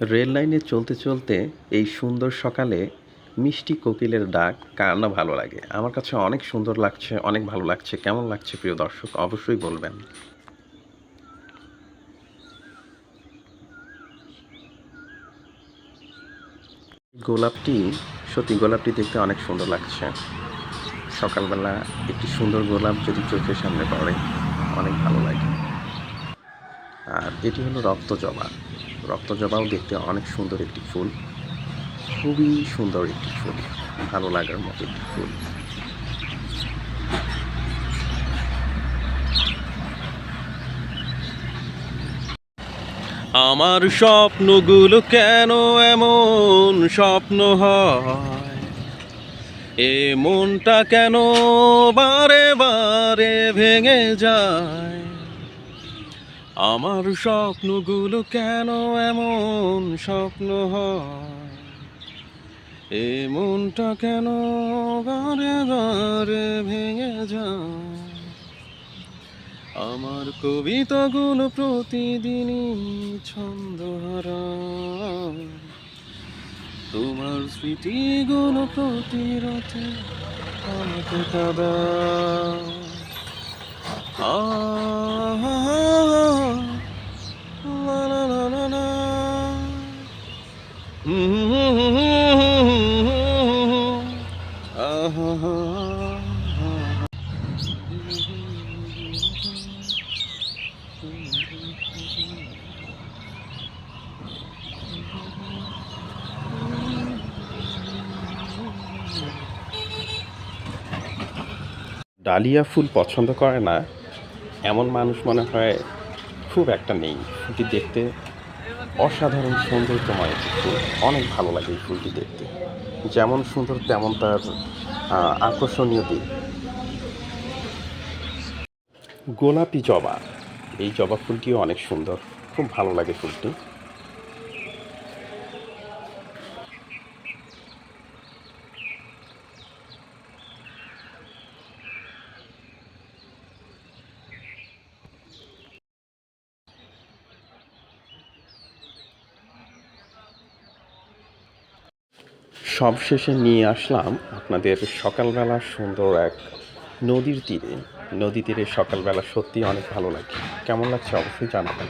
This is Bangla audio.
রেল লাইনে চলতে চলতে এই সুন্দর সকালে মিষ্টি কোকিলের ডাক কার না ভালো লাগে? আমার কাছে অনেক সুন্দর লাগছে, অনেক ভালো লাগছে। কেমন লাগছে প্রিয় দর্শক? অবশ্যই বলবেন। গোলাপটি সত্যি গোলাপটি দেখতে অনেক সুন্দর লাগছে। সকালবেলা একটি সুন্দর গোলাপ যদি চোখের সামনে পড়ে, অনেক ভালো লাগে। আর এটি হলো রক্তজবা। রক্তজবাও দেখতে অনেক সুন্দর একটি ফুল। খুবই সুন্দর একটি ফুল। ভালো লাগার মতো একটি ফুল। আমার স্বপ্নগুলো কেন এমন স্বপ্ন হয়, এ মনটা কেন বারে বারে ভেঙে যায়। আমার স্বপ্নগুলো কেন এমন স্বপ্ন হয়, এ মনটা কেন বারে বারে ভেঙে যায়। আমার কবিতাগুলো প্রতিদিনই ছন্দহারা, তোমার স্মৃতিগুলো প্রতি রাতে আমাকে কাঁদায়। আহ, লা লা লা লা লা। আহ, ডালিয়া ফুল পছন্দ করে না এমন মানুষ মনে হয় খুব একটা নেই। ফুলটি দেখতে অসাধারণ সৌন্দর্যময় একটি ফুল। অনেক ভালো লাগে এই ফুলটি দেখতে। যেমন সুন্দর তেমন তার আকর্ষণীয় দিক। গোলাপি জবা, এই জবা ফুলটিও অনেক সুন্দর। খুব ভালো লাগে ফুলটি। সবশেষে নিয়ে আসলাম আপনাদের সকালবেলা সুন্দর এক নদীর তীরে। নদী তীরে সকালবেলা সত্যিই অনেক ভালো লাগে। কেমন লাগছে অবশ্যই জানাবেন।